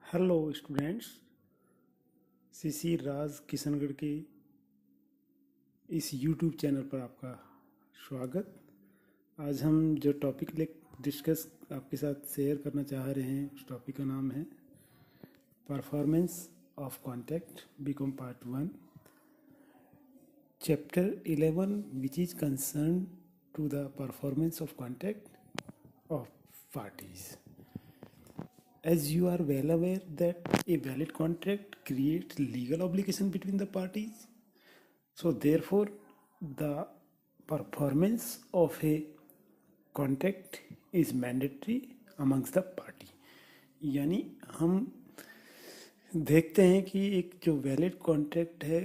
Hello students. CC राज किशनगढ़ के इस YouTube channel पर आपका स्वागत। आज हम जो टॉपिक डिस्कस आपके साथ शेयर करना चाह रहे हैं, उस टॉपिक का नाम है performance of contact BCom part 1 chapter 11 which is concern to the performance of contact of parties. As you are well aware that a valid contract creates legal obligation between the parties, so therefore the performance of a contract is mandatory amongst the party। यानी हम देखते हैं कि एक जो valid contract है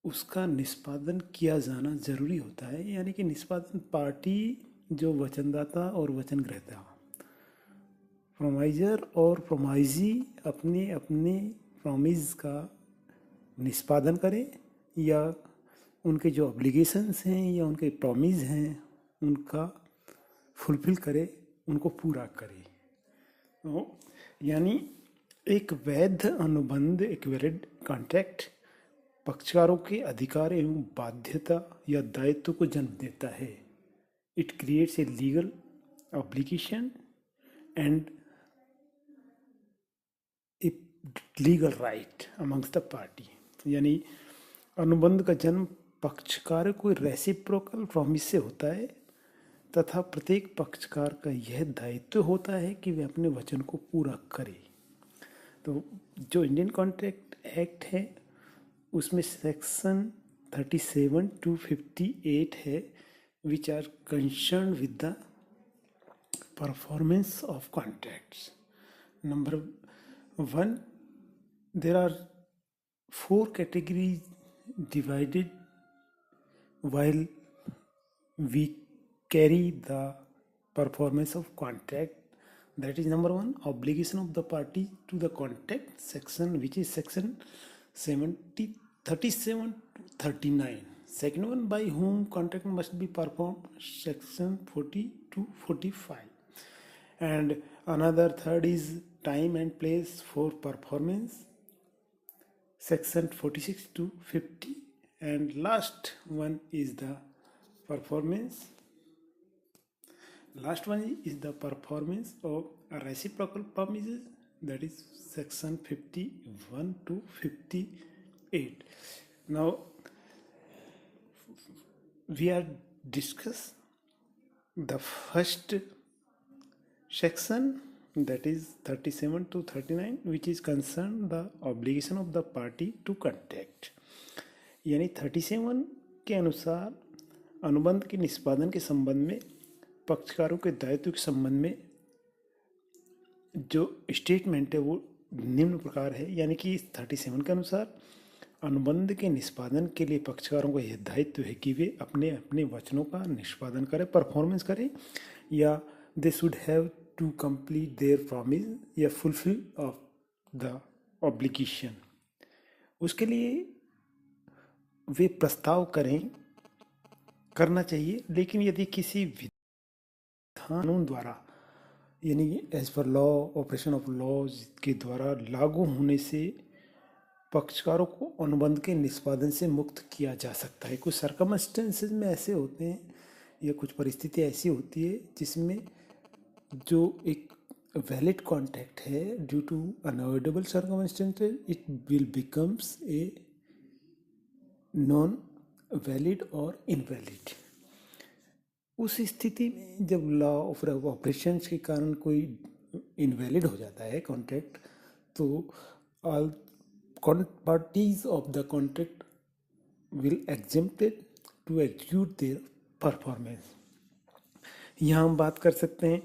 उसका निष्पादन किया जाना ज़रूरी होता है। यानी कि निष्पादन पार्टी जो वचनदाता और वचनग्रहता प्रोमाइजर और प्रोमाइजी अपने अपने प्रॉमिस का निष्पादन करें या उनके जो ऑब्लिगेशंस हैं या उनके प्रॉमिस हैं उनका फुलफिल करे, उनको पूरा करे। तो यानी एक वैध अनुबंध, एक वैलिड कॉन्ट्रैक्ट पक्षकारों के अधिकार एवं बाध्यता या दायित्व को जन्म देता है। It creates a legal obligation and legal right amongst the party. यानी अनुबंध का जन्म पक्षकार को रेसिप्रोकल प्रॉमिस से होता है तथा प्रत्येक पक्षकार का यह दायित्व होता है कि वे अपने वचन को पूरा करे। तो जो इंडियन कॉन्ट्रैक्ट एक्ट है उसमें सेक्शन 37 to 58 है which are concern with the performance of contracts. Number 1, there are 4 categories divided while we carry the performance of contract. That is number 1, obligation of the party to the contract section, which is section 37 to 39. Second one, by whom contract must be performed, section 40 to 45. And another third is time and place for performance, section 46 to 50. And last one is the performance of reciprocal promises, that is section 51 to 58. Now we are discuss the first section, that is 37 to 39, which is concerned the obligation of the party to contract। यानी 37 के अनुसार अनुबंध के निष्पादन के संबंध में पक्षकारों के दायित्व के संबंध में जो स्टेटमेंट है वो निम्न प्रकार है। यानी कि 37 के अनुसार अनुबंध के निष्पादन के लिए पक्षकारों का यह दायित्व है कि वे अपने अपने वचनों का निष्पादन करें, परफॉर्मेंस करें, या they should have to complete their promise या fulfill of the obligation। उसके लिए वे प्रस्ताव करना चाहिए। लेकिन यदि किसी कानून द्वारा यानी as per law, operation of laws के द्वारा लागू होने से पक्षकारों को अनुबंध के निष्पादन से मुक्त किया जा सकता है। कुछ सर्कमस्टेंसेस में ऐसे होते हैं या कुछ परिस्थितियाँ ऐसी होती है जिसमें जो एक वैलिड कॉन्ट्रैक्ट है, due to unavoidable circumstances it will becomes a non valid और इनवैलिड। उस स्थिति में जब लॉ ऑफ ऑपरेशंस के कारण कोई इनवैलिड हो जाता है कॉन्ट्रैक्ट, तो all parties of the contract will exempted to execute their performance. यहाँ हम बात कर सकते हैं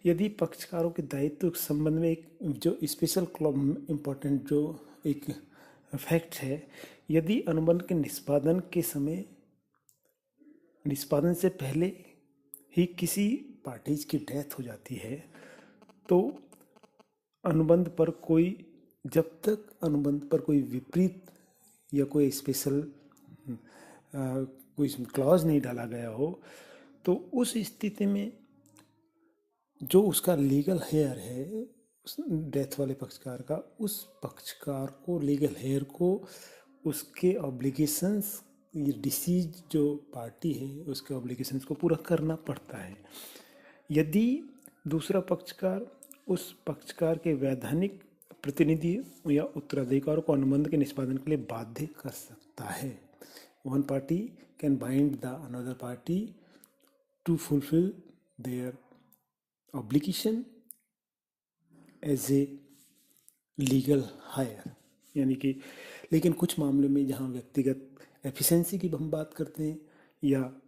यदि पक्षकारों के दायित्व के संबंध में एक जो स्पेशल इम्पोर्टेंट जो एक फैक्ट है, यदि अनुबंध के निष्पादन के समय निष्पादन से पहले ही किसी पार्टीज की डेथ हो जाती है तो अनुबंध पर कोई, जब तक अनुबंध पर कोई विपरीत या कोई स्पेशल कोई क्लॉज नहीं डाला गया हो, तो उस स्थिति में जो उसका लीगल हेयर है डेथ वाले पक्षकार का, उस पक्षकार को, लीगल हेयर को, उसके ऑब्लिगेशंस, ये डिसीज जो पार्टी है उसके ऑब्लिगेशंस को पूरा करना पड़ता है। यदि दूसरा पक्षकार उस पक्षकार के वैधानिक प्रतिनिधि या उत्तराधिकार को अनुबंध के निष्पादन के लिए बाध्य कर सकता है। One party can bind the another party to fulfil their obligation as a legal heir, यानी कि लेकिन कुछ मामलों में जहाँ व्यक्तिगत एफिशिएंसी की हम बात करते हैं या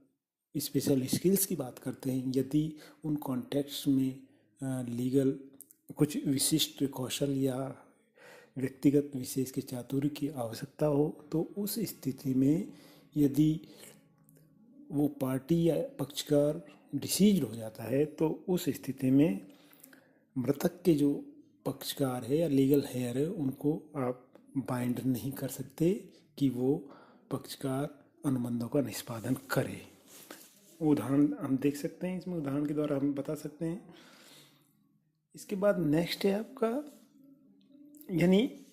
स्पेशल स्किल्स की बात करते हैं, यदि उन कॉन्टेक्स्ट में लीगल कुछ विशिष्ट कौशल या व्यक्तिगत विशेष के चातुर्य की आवश्यकता हो, तो उस स्थिति में यदि वो पार्टी या पक्षकार डिसीज हो जाता है तो उस स्थिति में मृतक के जो पक्षकार है या लीगल हेयर है उनको आप बाइंड नहीं कर सकते कि वो पक्षकार अनुबंधों का निष्पादन करे। उदाहरण हम देख सकते हैं, इसमें उदाहरण के द्वारा हम बता सकते हैं। इसके बाद नेक्स्ट है आपका, यानी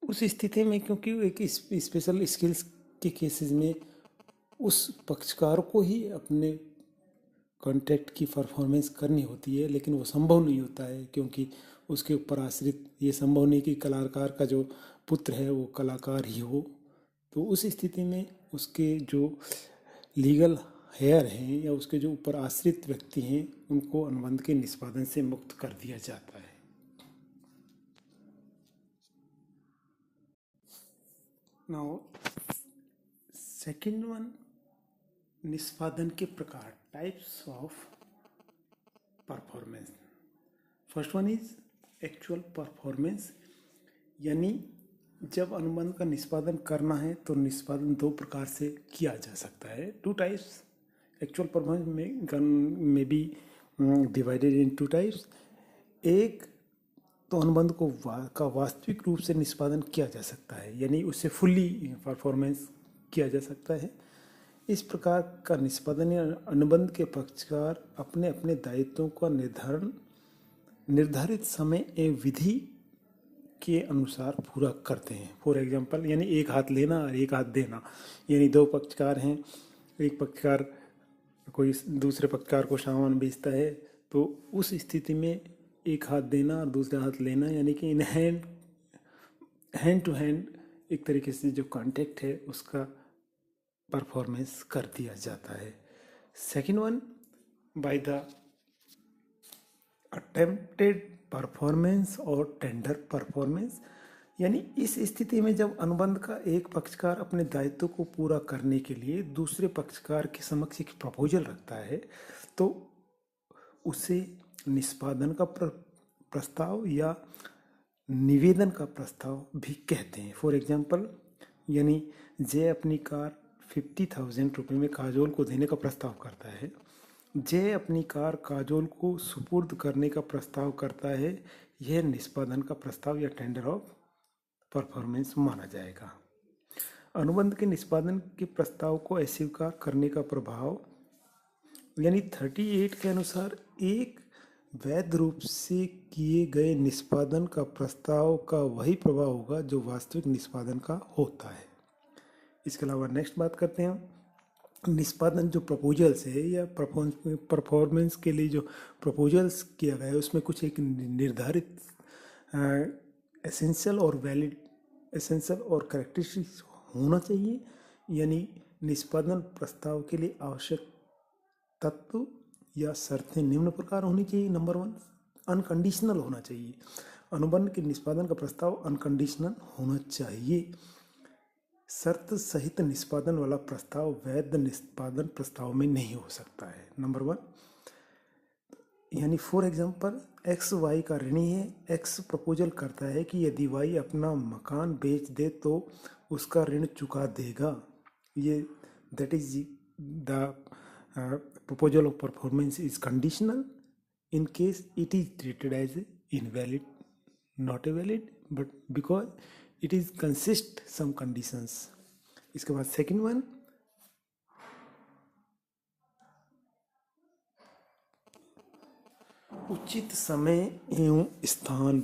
उस स्थिति में क्योंकि एक स्पेशल स्किल्स के केसेस में उस पक्षकार को ही अपने कॉन्ट्रैक्ट की परफॉर्मेंस करनी होती है, लेकिन वो संभव नहीं होता है क्योंकि उसके ऊपर आश्रित, ये संभव नहीं कि कलाकार का जो पुत्र है वो कलाकार ही हो। तो उस स्थिति में उसके जो लीगल हेयर हैं या उसके जो ऊपर आश्रित व्यक्ति हैं उनको अनुबंध के निष्पादन से मुक्त कर दिया जाता है। नाउ सेकंड वन, निष्पादन के प्रकार, types of performance. First one is actual performance, यानी जब अनुबंध का निष्पादन करना है तो निष्पादन दो प्रकार से किया जा सकता है। टू टाइप्स एक्चुअल परफॉर्मेंस में be divided in two types. एक तो अनुबंध को का वास्तविक रूप से निष्पादन किया जा सकता है, यानी उससे फुल्ली परफॉर्मेंस किया जा सकता है। इस प्रकार का निष्पादन या अनुबंध के पक्षकार अपने अपने दायित्वों का निर्धारित समय एवं विधि के अनुसार पूरा करते हैं। फॉर एग्जाम्पल, यानी एक हाथ लेना और एक हाथ देना, यानी दो पक्षकार हैं, एक पक्षकार कोई दूसरे पक्षकार को सामान बेचता है तो उस स्थिति में एक हाथ देना और दूसरा हाथ लेना, यानी कि इन हैंड टू हैंड एक तरीके से जो कॉन्टेक्ट है उसका परफॉर्मेंस कर दिया जाता है। Second one, by the attempted performance और टेंडर परफॉर्मेंस, यानी इस स्थिति में जब अनुबंध का एक पक्षकार अपने दायित्व को पूरा करने के लिए दूसरे पक्षकार के समक्ष एक प्रपोजल रखता है तो उसे निष्पादन का प्रस्ताव या निवेदन का प्रस्ताव भी कहते हैं। फॉर एग्जाम्पल, यानी जय अपनी कार 50,000 रुपये में काजोल को देने का प्रस्ताव करता है। जय अपनी कार काजोल को सुपुर्द करने का प्रस्ताव करता है। यह निष्पादन का प्रस्ताव या टेंडर ऑफ परफॉर्मेंस माना जाएगा। अनुबंध के निष्पादन के प्रस्ताव को अस्वीकार करने का प्रभाव, यानी 38 के अनुसार एक वैध रूप से किए गए निष्पादन का प्रस्ताव का वही प्रभाव होगा जो वास्तविक निष्पादन का होता है। इसके अलावा नेक्स्ट बात करते हैं, निष्पादन जो प्रपोजल्स है या परफॉर्मेंस के लिए जो प्रपोजल्स किया गया है उसमें कुछ एक निर्धारित एसेंशियल और वैलिड, एसेंशियल और कैरेक्टरिस्टिक्स होना चाहिए, यानी निष्पादन प्रस्ताव के लिए आवश्यक तत्व या शर्तें निम्न प्रकार होनी चाहिए। नंबर वन, अनकंडीशनल होना चाहिए। अनुबंध के निष्पादन का प्रस्ताव अनकंडीशनल होना चाहिए। शर्त सहित निष्पादन वाला प्रस्ताव वैध निष्पादन प्रस्ताव में नहीं हो सकता है। नंबर वन, यानी फॉर एग्जाम्पल एक्स वाई का ऋणी है। एक्स प्रपोजल करता है कि यदि वाई अपना मकान बेच दे तो उसका ऋण चुका देगा। ये that is the proposal of performance is conditional in case it is treated as invalid, not a valid, but because it is consist some conditions. इसके बाद सेकेंड वन, उचित समय एवं स्थान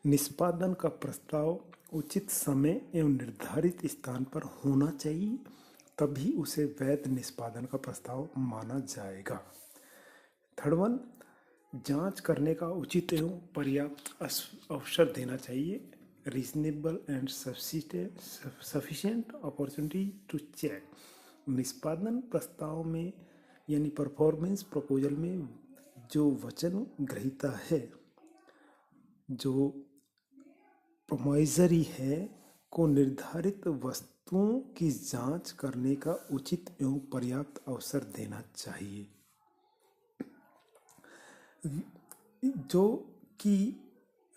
निष्पादन का प्रस्ताव उचित समय एवं निर्धारित स्थान पर होना चाहिए, तभी उसे वैध निष्पादन का प्रस्ताव माना जाएगा। थर्ड वन, जांच करने का उचित एवं पर्याप्त अवसर देना चाहिए। Reasonable and sufficient opportunity to check. निष्पादन प्रस्ताव में यानी परफॉर्मेंस प्रपोजल में जो वचन ग्रहीता है, जो प्रोमाइजरी है, को निर्धारित वस्तुओं की जांच करने का उचित एवं पर्याप्त अवसर देना चाहिए, जो कि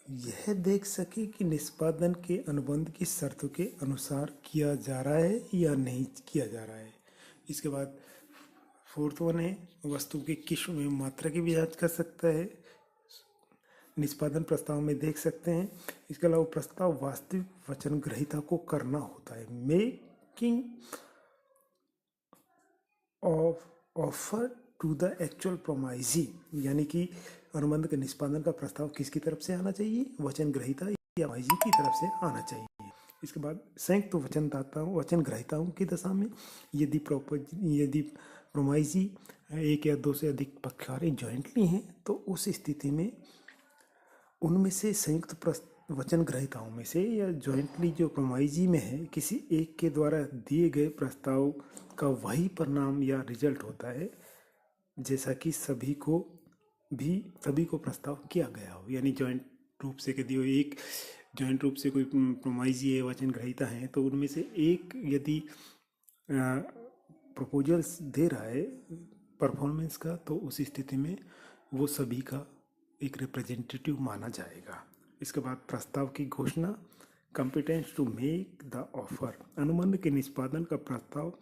यह देख सके कि निष्पादन के अनुबंध की शर्तों के अनुसार किया जा रहा है या नहीं किया जा रहा है। इसके बाद फोर्थ वन है, वस्तु की किस्म एवं मात्रा की भी जांच कर सकता है, निष्पादन प्रस्ताव में देख सकते हैं। इसके अलावा प्रस्ताव वास्तविक वचन ग्रहीता को करना होता है। Making of offer to the actual promisee, यानी कि अनुबंध के निष्पादन का प्रस्ताव किसकी तरफ से आना चाहिए, वचन ग्रहीता या प्रोमाइजी की तरफ से आना चाहिए। इसके बाद संयुक्त वचन ग्रहीताओं की दशा में यदि प्रोमाइजी एक या दो से अधिक पक्षकार जॉइंटली हैं, तो उस स्थिति में उनमें से संयुक्त वचन ग्रहीताओं में से या जॉइंटली जो प्रोमाइजी में है, किसी एक के द्वारा दिए गए प्रस्ताव का वही परिणाम या रिजल्ट होता है जैसा कि सभी को प्रस्ताव किया गया हो। यानी जॉइंट रूप से यदि एक जॉइंट रूप से कोई प्रोमाइजी है, वचन ग्रहीता है, तो उनमें से एक यदि प्रपोजल्स दे रहा है परफॉर्मेंस का, तो उस स्थिति में वो सभी का एक रिप्रेजेंटेटिव माना जाएगा। इसके बाद प्रस्ताव की घोषणा, competence to make the offer. अनुबंध के निष्पादन का प्रस्ताव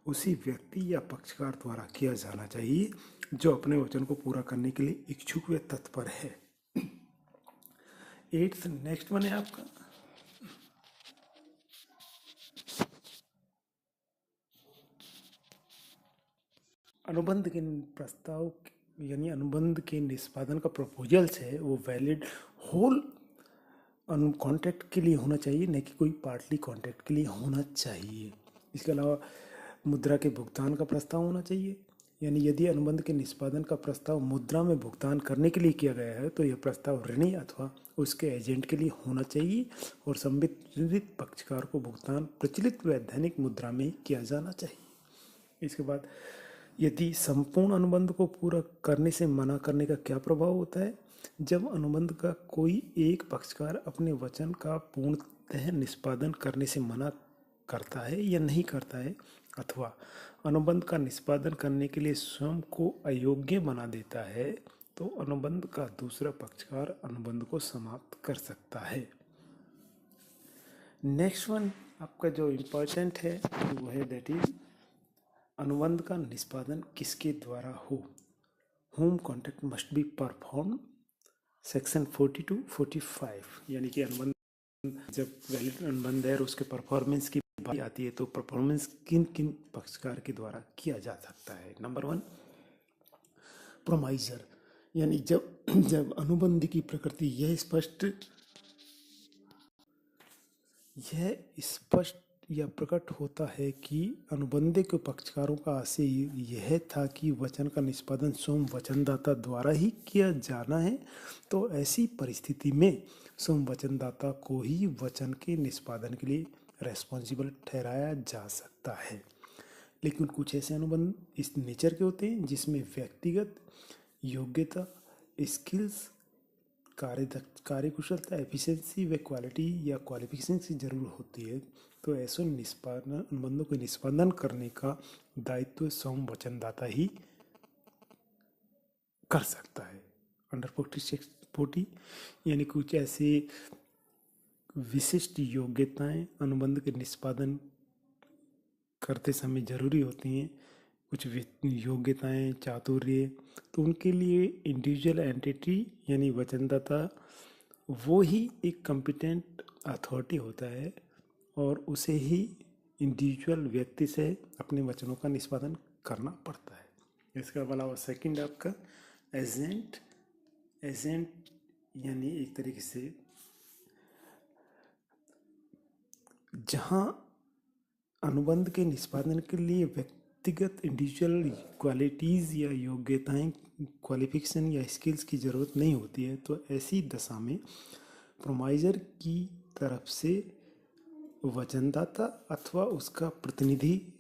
उसी व्यक्ति या पक्षकार द्वारा किया जाना चाहिए जो अपने वचन को पूरा करने के लिए इच्छुक व तत्पर है। एट्थ नेक्स्ट वन है आपका अनुबंध के प्रस्ताव यानी अनुबंध के निष्पादन का प्रपोजल्स है वो वैलिड होल कॉन्ट्रैक्ट के लिए होना चाहिए, न कि कोई पार्टली कॉन्ट्रैक्ट के लिए होना चाहिए। इसके अलावा मुद्रा के भुगतान का प्रस्ताव होना चाहिए, यानी यदि अनुबंध के निष्पादन का प्रस्ताव मुद्रा में भुगतान करने के लिए किया गया है तो यह प्रस्ताव ऋणी अथवा उसके एजेंट के लिए होना चाहिए और संबंधित पक्षकार को भुगतान प्रचलित वैधानिक मुद्रा में किया जाना चाहिए। इसके बाद यदि संपूर्ण अनुबंध को पूरा करने से मना करने का क्या प्रभाव होता है, जब अनुबंध का कोई एक पक्षकार अपने वचन का पूर्णतः निष्पादन करने से मना करता है या नहीं करता है, अथवा अनुबंध का निष्पादन करने के लिए स्वयं को अयोग्य बना देता है, तो अनुबंध का दूसरा पक्षकार अनुबंध को समाप्त कर सकता है। नेक्स्ट वन आपका जो इम्पोर्टेंट है वो है दैट इज अनुबंध का निष्पादन किसके द्वारा हो। Home contract must be perform, section 42-45, यानी कि अनुबंध जब वैलिड अनुबंध है और उसके परफॉर्मेंस की बात आती है तो परफॉर्मेंस किन किन पक्षकार के द्वारा किया जा सकता है। नंबर 1, प्रोमाइजर, यानी जब अनुबंध की प्रकृति यह स्पष्ट या प्रकट होता है कि अनुबंध के पक्षकारों का आशय यह था कि वचन का निष्पादन स्वयं वचनदाता द्वारा ही किया जाना है, तो ऐसी परिस्थिति में स्वयं वचनदाता को ही वचन के निष्पादन के लिए रेस्पॉन्सिबल ठहराया जा सकता है। लेकिन कुछ ऐसे अनुबंध इस नेचर के होते हैं जिसमें व्यक्तिगत योग्यता, स्किल्स, कार्यकुशलता, एफिशिएंसी व क्वालिटी या क्वालिफिकेशन की जरूरत होती है, तो ऐसे अनुबंधों को निष्पादन करने का दायित्व स्वयं वचनदाता ही कर सकता है। अंडर 46-40 यानी कुछ ऐसे विशिष्ट योग्यताएं अनुबंध के निष्पादन करते समय जरूरी होती हैं, कुछ योग्यताएं, चातुर्य, तो उनके लिए इंडिविजुअल एंटिटी यानी वचनदाता वो ही एक कॉम्पिटेंट अथॉरिटी होता है और उसे ही इंडिविजुअल व्यक्ति से अपने वचनों का निष्पादन करना पड़ता है। इसके अलावा सेकंड आपका एजेंट एजेंट यानी एक तरीके से जहाँ अनुबंध के निष्पादन के लिए व्यक्तिगत इंडिविजुअल क्वालिटीज़ या योग्यताएं, क्वालिफिकेशन या स्किल्स की ज़रूरत नहीं होती है, तो ऐसी दशा में प्रोमाइजर की तरफ से वचनदाता अथवा उसका प्रतिनिधि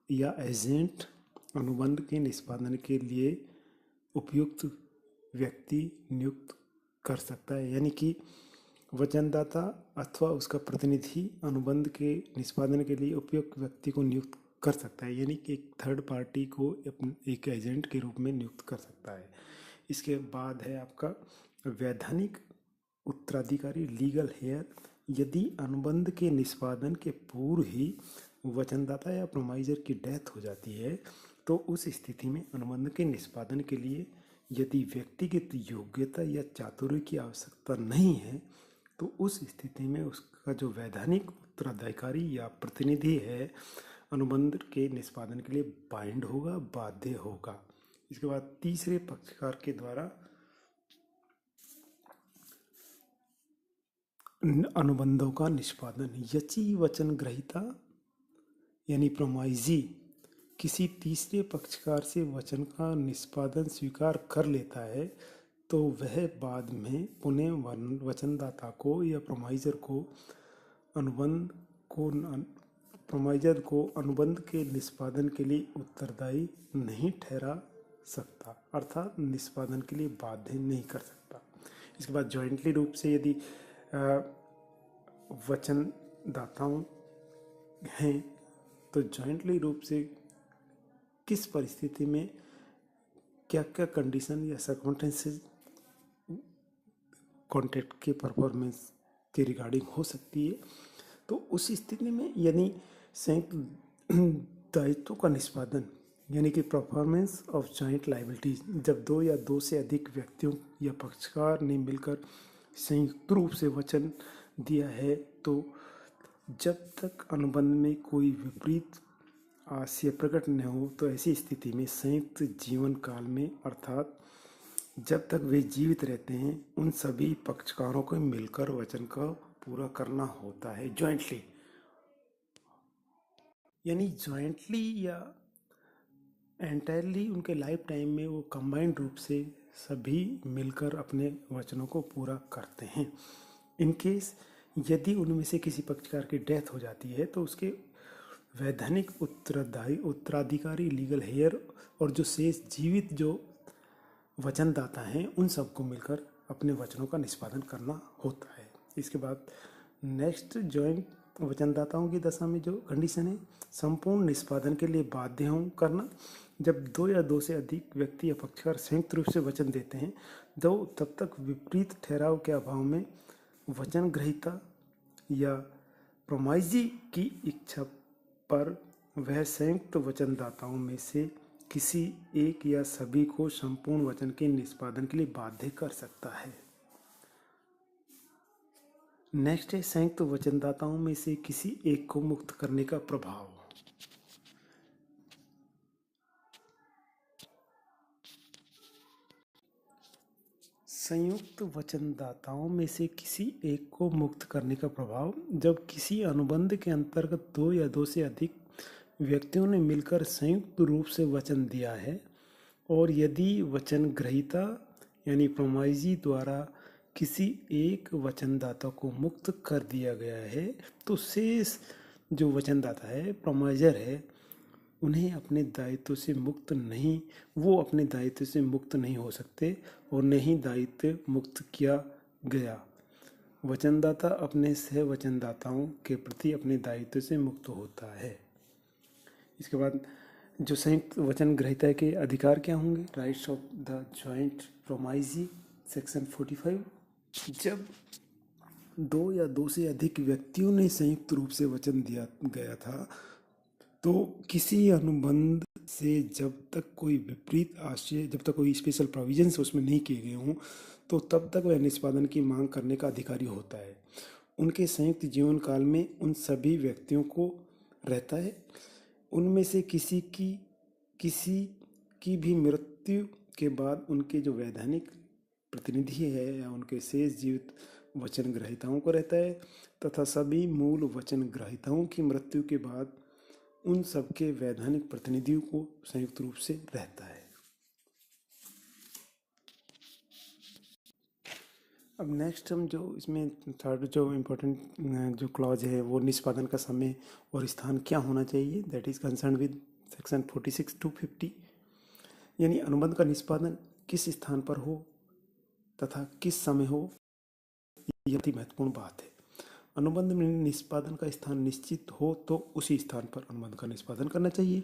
या एजेंट अनुबंध के निष्पादन के लिए उपयुक्त व्यक्ति नियुक्त कर सकता है। यानी कि वचनदाता अथवा उसका प्रतिनिधि अनुबंध के निष्पादन के लिए उपयुक्त व्यक्ति को नियुक्त कर सकता है, यानी कि एक थर्ड पार्टी को एक एजेंट के रूप में नियुक्त कर सकता है। इसके बाद है आपका वैधानिक उत्तराधिकारी, लीगल हेयर। यदि अनुबंध के निष्पादन के पूर्व ही वचनदाता या प्रोमाइजर की डेथ हो जाती है, तो उस स्थिति में अनुबंध के निष्पादन के लिए यदि व्यक्तिगत योग्यता या चातुर्य की आवश्यकता नहीं है, तो उस स्थिति में उसका जो वैधानिक उत्तराधिकारी या प्रतिनिधि है अनुबंध के निष्पादन के लिए बाइंड होगा, बाध्य होगा। इसके बाद तीसरे पक्षकार के द्वारा अनुबंधों का निष्पादन। यची वचन ग्रहीता यानी प्रोमाइजी किसी तीसरे पक्षकार से वचन का निष्पादन स्वीकार कर लेता है, तो वह बाद में पुनः वचनदाता को या प्रोमाइजर को अनुबंध के निष्पादन के लिए उत्तरदायी नहीं ठहरा सकता, अर्थात निष्पादन के लिए बाध्य नहीं कर सकता। इसके बाद जॉइंटली रूप से यदि वचनदाताओं हैं, तो जॉइंटली रूप से किस परिस्थिति में क्या क्या कंडीशन या सर्कमस्टेंसेस कॉन्ट्रैक्ट के परफॉर्मेंस के रिगार्डिंग हो सकती है, तो उस स्थिति में यदि संयुक्त दायित्वों का निष्पादन यानी कि परफॉर्मेंस ऑफ जॉइंट लायबिलिटीज, जब दो या दो से अधिक व्यक्तियों या पक्षकार ने मिलकर संयुक्त रूप से वचन दिया है, तो जब तक अनुबंध में कोई विपरीत आशय प्रकट न हो, तो ऐसी स्थिति में संयुक्त जीवन काल में, अर्थात जब तक वे जीवित रहते हैं, उन सभी पक्षकारों को मिलकर वचन का पूरा करना होता है जॉइंटली। यानी जॉइंटली या एंटायरली उनके लाइफ टाइम में वो कंबाइंड रूप से सभी मिलकर अपने वचनों को पूरा करते हैं। इन केस यदि उनमें से किसी पक्षकार की डेथ हो जाती है, तो उसके वैधानिक उत्तराधिकारी, लीगल हेयर और जो शेष जीवित जो वचनदाता हैं, उन सबको मिलकर अपने वचनों का निष्पादन करना होता है। इसके बाद नेक्स्ट जॉइंट वचनदाताओं की दशा में जो कंडीशन है, संपूर्ण निष्पादन के लिए बाध्य हों करना। जब दो या दो से अधिक व्यक्ति या पक्षकार संयुक्त रूप से वचन देते हैं, तब तक विपरीत ठहराव के अभाव में वचन ग्रहीता या प्रोमाइजी की इच्छा पर वह संयुक्त वचनदाताओं में से किसी एक या सभी को संपूर्ण वचन के निष्पादन के लिए बाध्य कर सकता है। नेक्स्ट है संयुक्त वचनदाताओं में से किसी एक को मुक्त करने का प्रभाव। संयुक्त वचनदाताओं में से किसी एक को मुक्त करने का प्रभाव। जब किसी अनुबंध के अंतर्गत दो या दो से अधिक व्यक्तियों ने मिलकर संयुक्त रूप से वचन दिया है और यदि वचन ग्रहीता यानी प्रोमाइजी द्वारा किसी एक वचनदाता को मुक्त कर दिया गया है, तो शेष जो वचनदाता है, प्रोमाइजर है, उन्हें अपने दायित्व से मुक्त नहीं वो अपने दायित्व से मुक्त नहीं हो सकते और न ही दायित्व मुक्त किया गया। वचनदाता अपने सह वचनदाताओं के प्रति अपने दायित्व से मुक्त होता है। इसके बाद जो संयुक्त वचन ग्रहीता के अधिकार क्या होंगे, rights of the joint promisee section 45। जब दो या दो से अधिक व्यक्तियों ने संयुक्त रूप से वचन दिया गया था, तो किसी अनुबंध से जब तक कोई विपरीत आशय, जब तक कोई स्पेशल प्रोविजंस उसमें नहीं किए गए हों, तो तब तक वह निष्पादन की मांग करने का अधिकारी होता है। उनके संयुक्त जीवन काल में उन सभी व्यक्तियों को रहता है। उनमें से किसी की भी मृत्यु के बाद उनके जो वैधानिक प्रतिनिधि है या उनके शेष जीवित वचन ग्रहीताओं को रहता है, तथा सभी मूल वचन ग्रहीताओं की मृत्यु के बाद उन सबके वैधानिक प्रतिनिधियों को संयुक्त रूप से रहता है। अब नेक्स्ट हम जो इसमें थर्ड जो इम्पोर्टेंट जो क्लॉज है वो निष्पादन का समय और स्थान क्या होना चाहिए, that is concern with section 46 to 50। यानी अनुबंध का निष्पादन किस स्थान पर हो तथा किस समय हो, यह अति महत्वपूर्ण बात है। अनुबंध में निष्पादन का स्थान निश्चित हो तो उसी स्थान पर अनुबंध का निष्पादन करना चाहिए।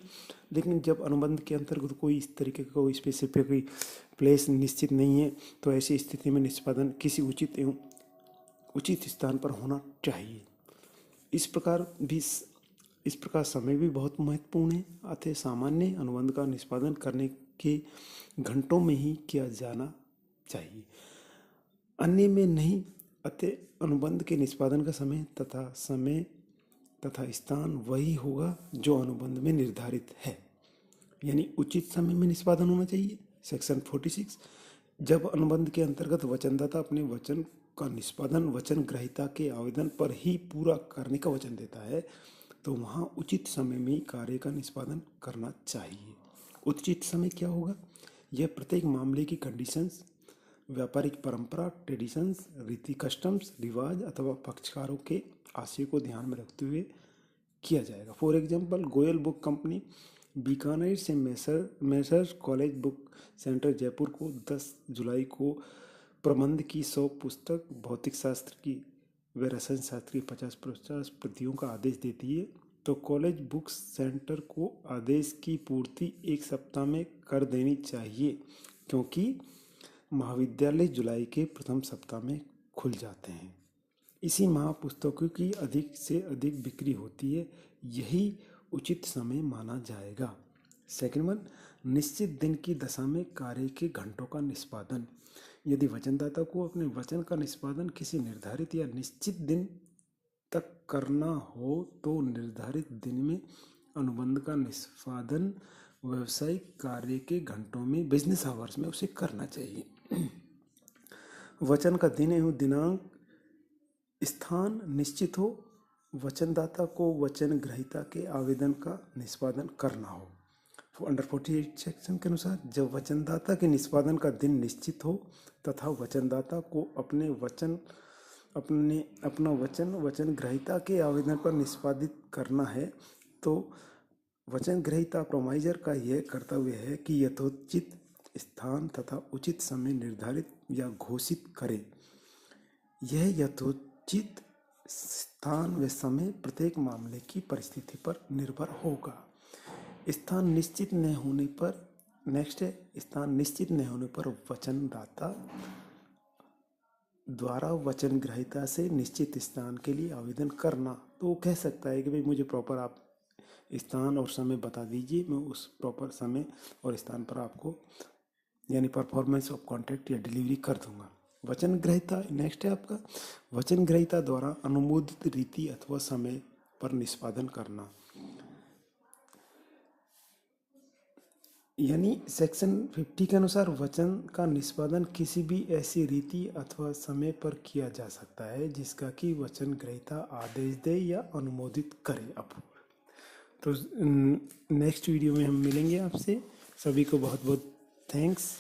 लेकिन जब अनुबंध के अंतर्गत कोई इस तरीके का कोई स्पेसिफिक प्लेस निश्चित नहीं है तो ऐसी स्थिति में निष्पादन किसी उचित एवं उचित स्थान पर होना चाहिए। इस प्रकार समय भी बहुत महत्वपूर्ण है। अतः सामान्य अनुबंध का निष्पादन करने के घंटों में ही किया जाना चाहिए, अन्य में नहीं। अतः अनुबंध के निष्पादन का समय तथा स्थान वही होगा जो अनुबंध में निर्धारित है, यानी उचित समय में निष्पादन होना चाहिए। सेक्शन 46, जब अनुबंध के अंतर्गत वचनदाता अपने वचन का निष्पादन वचन ग्रहीता के आवेदन पर ही पूरा करने का वचन देता है तो वहाँ उचित समय में कार्य का निष्पादन करना चाहिए। उचित समय क्या होगा, यह प्रत्येक मामले की कंडीशंस, व्यापारिक परंपरा, ट्रेडिशंस, रीति, कस्टम्स, रिवाज अथवा पक्षकारों के आशय को ध्यान में रखते हुए किया जाएगा। For example, Goyal book company Bikaner से messrs college book centre Jaipur को 10 जुलाई को प्रबंध की 100 पुस्तक, भौतिक शास्त्र की व रसायन शास्त्र की 50 प्रतियों का आदेश देती है तो कॉलेज बुक सेंटर को आदेश की पूर्ति 1 सप्ताह में कर देनी चाहिए, क्योंकि महाविद्यालय जुलाई के प्रथम सप्ताह में खुल जाते हैं। इसी माह पुस्तकों की अधिक से अधिक बिक्री होती है, यही उचित समय माना जाएगा। सेकंड वन, निश्चित दिन की दशा में कार्य के घंटों का निष्पादन। यदि वचनदाता को अपने वचन का निष्पादन किसी निर्धारित या निश्चित दिन तक करना हो तो निर्धारित दिन में अनुबंध का निष्पादन व्यावसायिक कार्य के घंटों में, बिजनेस आवर्स में उसे करना चाहिए। वचन का दिन एवं दिनांक, स्थान निश्चित हो, वचनदाता को वचन ग्रहीता के आवेदन का निष्पादन करना हो। अंडर 48 सेक्शन के अनुसार जब वचनदाता के निष्पादन का दिन निश्चित हो तथा वचनदाता को अपना वचन ग्रहीता के आवेदन पर निष्पादित करना है तो वचन ग्रहीता प्रोमाइजर का यह कर्तव्य है कि यथोचित स्थान तथा उचित समय निर्धारित या घोषित करे। यह यथोचित स्थान व समय प्रत्येक मामले की परिस्थिति पर निर्भर होगा। स्थान निश्चित न होने पर वचनदाता द्वारा वचन ग्रहीता से निश्चित स्थान के लिए आवेदन करना, तो वो कह सकता है कि भाई मुझे प्रॉपर आप स्थान और समय बता दीजिए, मैं उस प्रॉपर समय और स्थान पर आपको यानी परफॉर्मेंस ऑफ कॉन्ट्रैक्ट या डिलीवरी कर दूंगा। वचन ग्रहीता नेक्स्ट है आपका, वचन ग्रहीता द्वारा अनुमोदित रीति अथवा समय पर निष्पादन करना। यानी सेक्शन 50 के अनुसार वचन का निष्पादन किसी भी ऐसी रीति अथवा समय पर किया जा सकता है जिसका कि वचन ग्रहीता आदेश दे या अनुमोदित करे। तो नेक्स्ट वीडियो में हम मिलेंगे आपसे। सभी को बहुत बहुत थैंक्स।